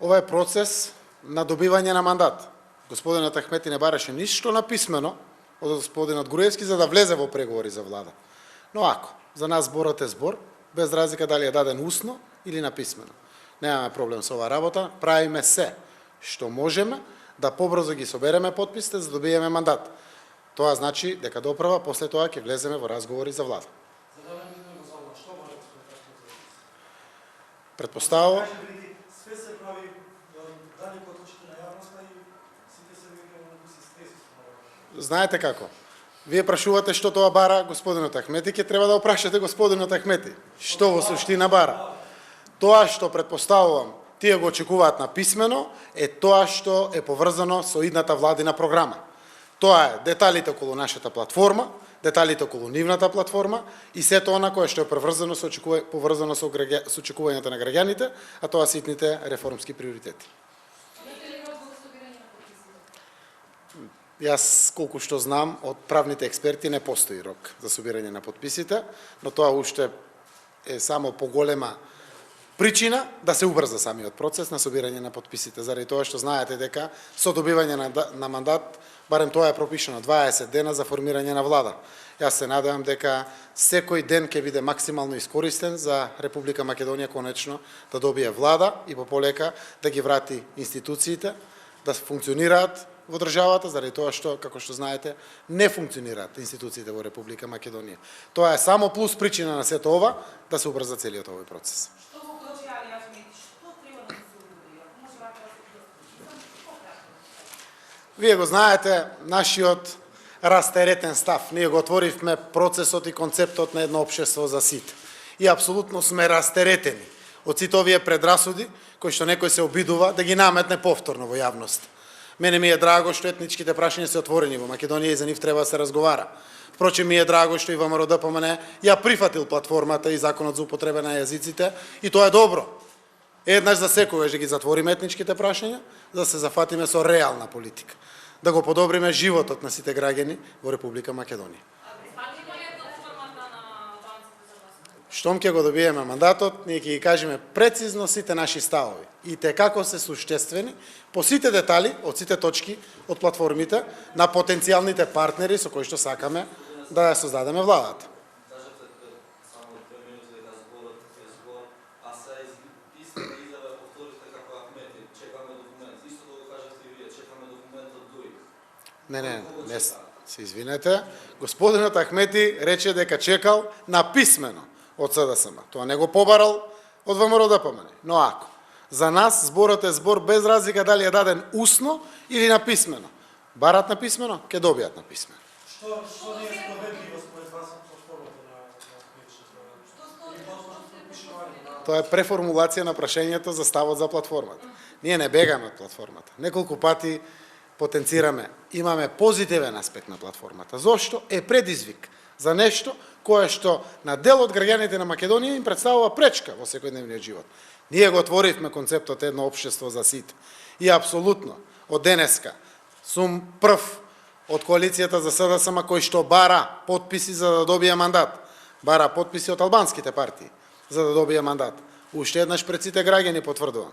Ова е процес на добивање на мандат. Господинот Ахмети не бараше ништо написмено од господинот Груевски за да влезе во преговори за влада. Но ако за нас зборот е збор, без разлика дали е даден усно или написмено. Немаме проблем со оваа работа, правиме се што можеме да побрзо ги собереме потписите за да добиеме мандат. Тоа значи дека доправа после тоа ќе влеземе во разговори за влада. Предпоставува све се прави дали поточите на јавноста и сите се веќе знаете како? Вие прашувате што тоа бара господинот Ахмети, ќе треба да опрашате господинот Ахмети. Што во суштина бара? Тоа што предпоставувам, тие го очекуваат на писмено, е тоа што е поврзано со идната владина програма. Тоа е деталите околу нашата платформа, деталите околу нивната платформа и сето она кое што е поврзано со очекувањата на граѓаните, а тоа се итните реформски приоритети. Јас, колку што знам, од правните експерти не постои рок за собирање на подписите, но тоа уште е само поголема причина да се убрза самиот процес на собирање на подписите, заради тоа што знаете дека со добивање на мандат, барем тоа е пропишано 20 дена за формирање на влада. Јас се надевам дека секој ден ќе биде максимално искористен за Република Македонија конечно да добие влада и пополека да ги врати институциите да функционираат во државата, заради тоа што, како што знаете, не функционираат институциите во Република Македонија. Тоа е само плюс причина на сето ова да се убрза целиот овој процес. Вие го знаете, нашиот растеретен став. Ние го отворивме процесот и концептот на едно општество за сите. И апсолутно сме растеретени од сите овие предрасуди кои што некој се обидува да ги наметне повторно во јавност. Мене ми е драго што етничките прашања се отворени во Македонија и за нив треба да се разговара. Впрочем, ми е драго што и ВМРО ДПМН ја прифатил платформата и законот за употреба на јазиците и тоа е добро. Еднаш за секогаш да ги затвориме етничките прашања, за да се зафатиме со реална политика. Да го подобриме животот на сите граѓани во Република Македонија. Штом ќе го добиеме мандатот, ние ќе ги кажеме прецизно сите наши ставови и те како се суштествени по сите детали од сите точки од платформите на потенцијалните партнери со кои што сакаме да ја создадеме владата. Не, се извинете. Господинот Ахмети рече дека чекал написмено од СДСМ. Тоа не го побарал од ВМРО ДПМН. Но ако за нас зборот е збор без разлика дали е даден усно или написмено. Барат написмено, ќе добијат написмено. Што не е справедливо според вас со формата на Тоа е преформулација на прашањето за ставот за платформата. Ние не бегаме од платформата. Неколку пати потенцираме, имаме позитивен аспект на платформата. Зошто? Е предизвик за нешто кое што на дел од граѓаните на Македонија им представува пречка во секојдневниот живот. Ние го отворивме концептот едно општество за сите. И апсолутно, од денеска, сум прв од коалицијата за СДСМ кој што бара потписи за да добие мандат. Бара потписи од албанските партии за да добие мандат. Уште еднаш пред сите граѓани потврдувам.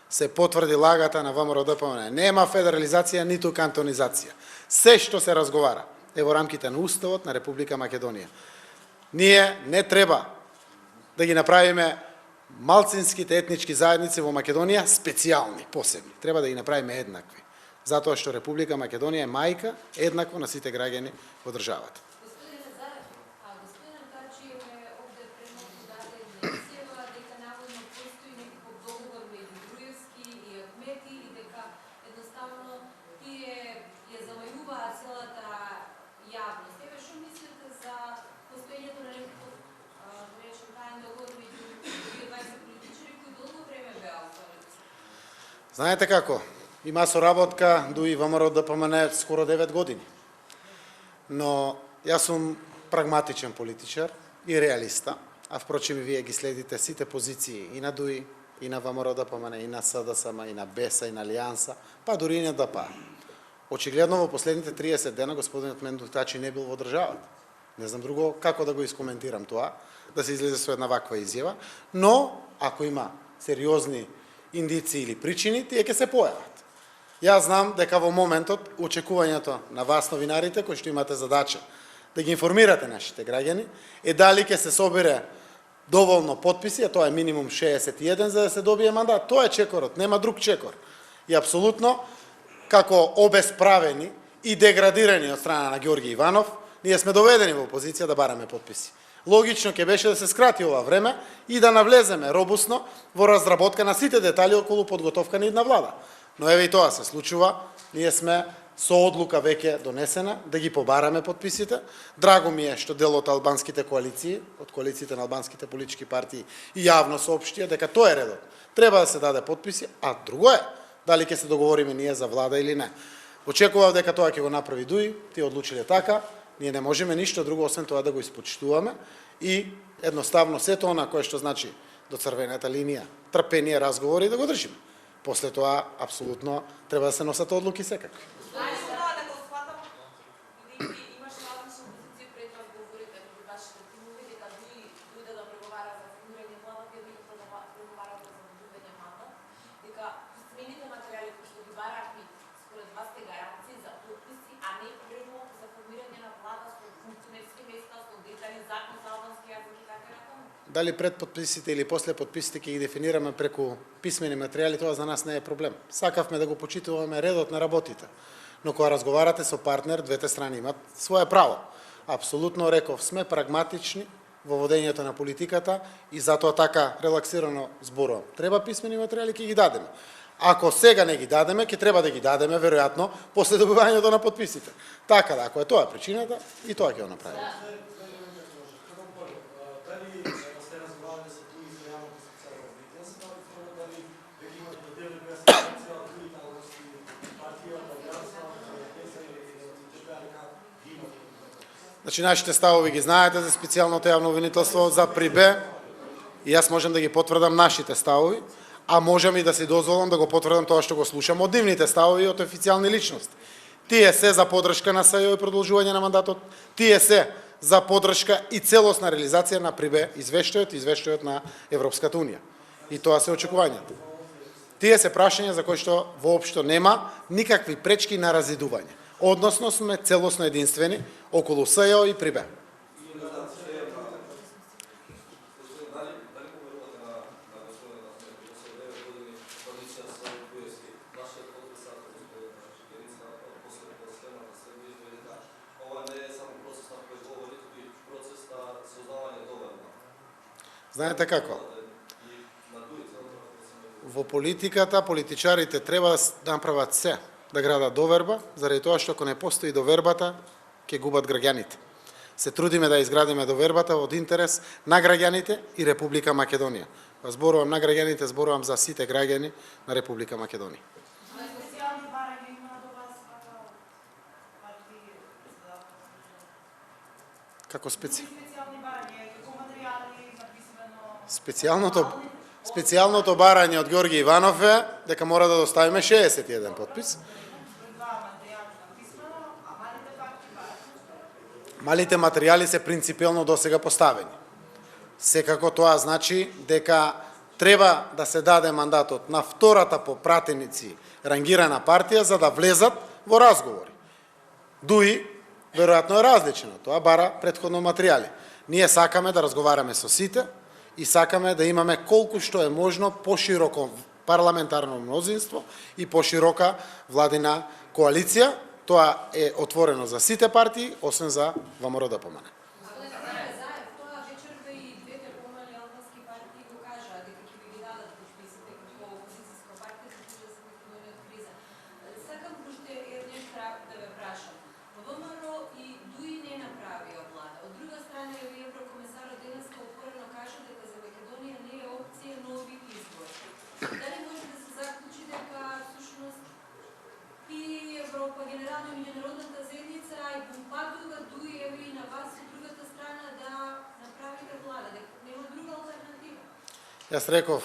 Се потврди лагата на ВМРО ДПМН. Нема федерализација, ниту кантонизација. Се што се разговара е во рамките на Уставот на Република Македонија. Ние не треба да ги направиме малцинските етнички заедници во Македонија специјални, посебни. Треба да ги направиме еднакви. Затоа што Република Македонија е мајка еднакво на сите граѓани во државата. Знаете како? Има соработка дуи ВМРО ДПМН скоро 9 години. Но јас сум прагматичен политичар и реалиста, а впрочем и вие ги следите сите позиции и на ДУИ, и на ВМРО ДПМН, и на СДСМ, и на БЕСА, и на Алијанса, па дури и на ДПА. Очигледно во последните 30 дена господинот Менду Тачи не бил во државата. Не знам друго како да го искоментирам тоа, да се излезе со една ваква изјава, но ако има сериозни индици или причини, тие ќе се појават. Јас знам дека во моментот очекувањето на вас новинарите кои што имате задача да ги информирате нашите граѓани е дали ќе се собере доволно потписи, а тоа е минимум 61 за да се добие мандат. Тоа е чекорот, нема друг чекор. И апсолутно како обесправени и деградирани од страна на Ѓорги Иванов, ние сме доведени во позиција да бараме потписи. Логично ќе беше да се скрати ова време и да навлеземе робусно во разработка на сите детали околу подготовка на идна влада. Но еве и тоа се случува. Ние сме со одлука веќе донесена да ги побараме потписите. Драго ми е што дел од албанските коалиции, од коалициите на албанските политички партии и јавно соопштија дека тоа е редот. Треба да се даде потписи, а друго е дали ќе се договориме ние за влада или не. Очекував дека тоа ќе го направи Дуи, тие одлучиле така. Ние не можеме ништо друго освен тоа да го испочитуваме и едноставно сето она кое што значи до црвената линија, трпение, разговори да го држиме. После тоа апсолутно треба да се носат одлуки секако. Знаеш тоа да го сфатам, бидејќи имаш различни позиции пред разговорите меѓу вашите тимови, дека дојде да преговара за формирање влада, ќе дојде преговара за задобивање мандат, дека писмените материјали кои што ги барахме според вас те гаранции за потписи, а не предлог за формирање на влада со функционерски места, со детали закон за албански јазик и така натаму. Дали пред подписите или после подписите ќе ги дефинираме преку писмени материјали, тоа за нас не е проблем. Сакавме да го почитуваме редот на работите. Но кога разговарате со партнер, двете страни имат свое право. Апсолутно реков, сме прагматични во водењето на политиката и затоа така релаксирано зборувам. Треба писмени материјали, ќе ги дадеме. Ако сега не ги дадеме, ќе треба да ги дадеме веројатно после добивањето на подписите. Така да, ако е тоа причината, и тоа ќе го направиме. Значи, нашите ставови ги знаете за специјалното јавно обвинителство за Прибе и јас можем да ги потврдам нашите ставови, а можам и да си дозволам да го потврдам тоа што го слушам од нивните ставови од официјални личности. Тие се за подршка на СЈО и продолжување на мандатот, тие се за подршка и целосна реализација на Прибе извештајот на Европската унија. И тоа се очекувањето. Тие се прашања за кои што воопшто нема никакви пречки на разидување. Односно сме целосно единствени околу СЈО и Прибе. Знаете како? Во политиката, политичарите треба да направат се да градат доверба, заради тоа што ако не постои довербата, ќе губат граѓаните. Се трудиме да изградиме довербата од интерес на граѓаните и Република Македонија. Зборувам на граѓаните, зборувам за сите граѓани на Република Македонија. Специјални барања има до вас Како специјални барања, како материјали написано. Специјалното барање од Ѓорги Иванов е дека мора да доставиме 61 потпис. Малите материјали се принципиелно досега поставени. Секако тоа значи дека треба да се даде мандатот на втората по пратеници рангирана партија за да влезат во разговори. Дуи, веројатно е различно, тоа бара претходно материјали. Ние сакаме да разговараме со сите и сакаме да имаме колку што е можно пошироко парламентарно мнозинство и поширока владина коалиција. Тоа е отворено за сите партии, освен за ВМРО ДПМН. Генерално и меѓународната заедница и помпадува Дуи и на вас и другата страна да направите влада, дека нема друга алтернатива. Јас реков,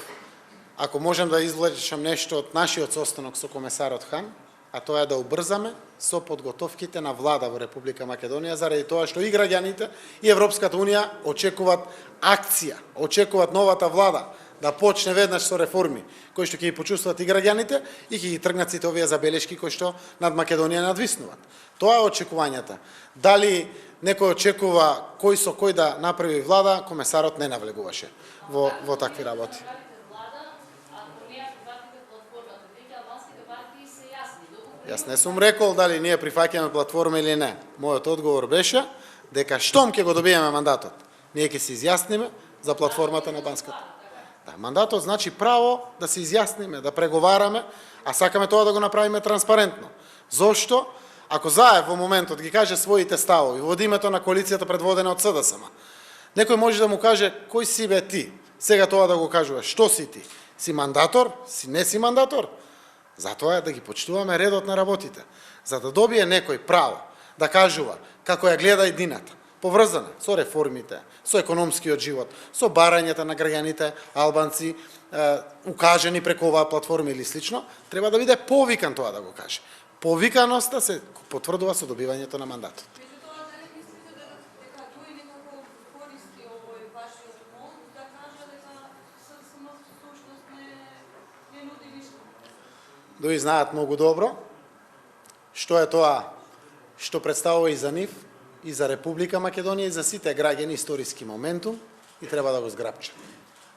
ако можем да извлечем нешто од нашиот состанок со комесарот Хан, а тоа е да убрзаме со подготовките на влада во Република Македонија, заради тоа што и граѓаните и Европската унија очекуваат акција, очекуваат новата влада да почне веднаш со реформи, кои што ќе ги почувствуваат и граѓаните и ќе ги тргнат сите овие забелешки кои што над Македонија надвиснуваат. Тоа е очекувањата. Дали некој очекува кој со кој да направи влада, комесарот не навлегуваше во такви работи. Јас не сум рекол дали ние прифаќаме платформа или не. Мојот одговор беше дека штом ќе го добиеме мандатот, ние ќе се изјасниме за платформата на Банската. Да, мандатот значи право да се изјасниме, да преговараме, а сакаме тоа да го направиме транспарентно. Зошто? Ако Заев во моментот ги каже своите ставови во името на коалицијата предводена од СДСМ, некој може да му каже кој си бе ти? Сега тоа да го кажува, што си ти? Си мандатор? Си не си мандатор? Затоа е да ги почитуваме редот на работите, за да добие некој право да кажува како ја гледа едината, поврзана со реформите, со економскиот живот, со барањата на граѓаните албанци, укажени преку оваа платформа или слично, треба да биде повикан тоа да го каже. Повиканоста се потврдува со добивањето на мандатот. Меѓутоа, дали мислите дека тој некако користи овој вашиот мол да каже дека СДСМ всушност не нуди ништо? Дои знаат многу добро што е тоа што представува и за нив, и за Република Македонија, и за сите граѓани историски моментум и треба да го зграпчат.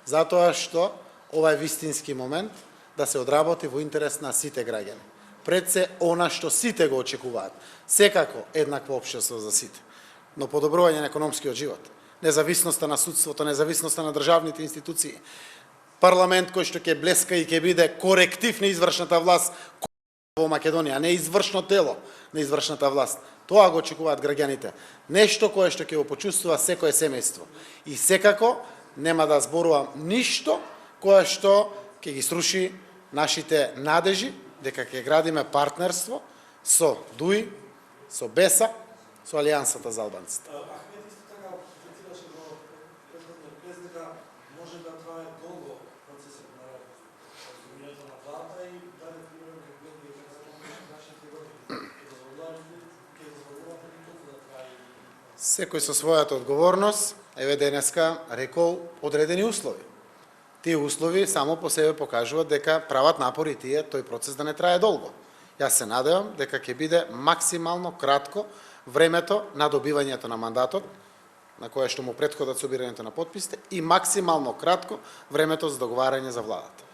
Затоа што ова е вистински момент да се одработи во интерес на сите граѓани. Пред се она што сите го очекуваат. Секако еднакво општество за сите. Но подобрување на економскиот живот, независноста на судството, независноста на државните институции, парламент кој што ќе блеска и ќе биде коректив на извршната власт во Македонија, а не извршно тело на извршната власт. Тоа го очекуваат граѓаните. Нешто кое што ќе го почувствува секое семејство. И секако нема да зборувам ништо кое што ќе ги сруши нашите надежи дека ќе градиме партнерство со ДУИ, со БЕСА, со Алијансата за албанците. Ахмед исто така цитираше во претходниот прес дека може да трае долго процесот на разумењето на владата и дали примерно како гледа дека законот нашите родители ќе дозволувате ли толку да трае? Секој со својата одговорност, еве денеска рекол одредени услови. Тие услови само по себе покажуваат дека прават напори тие тој процес да не трае долго. Јас се надевам дека ќе биде максимално кратко времето на добивањето на мандатот, на кое што му претходат собирањето на потписите, и максимално кратко времето за договарање за владата.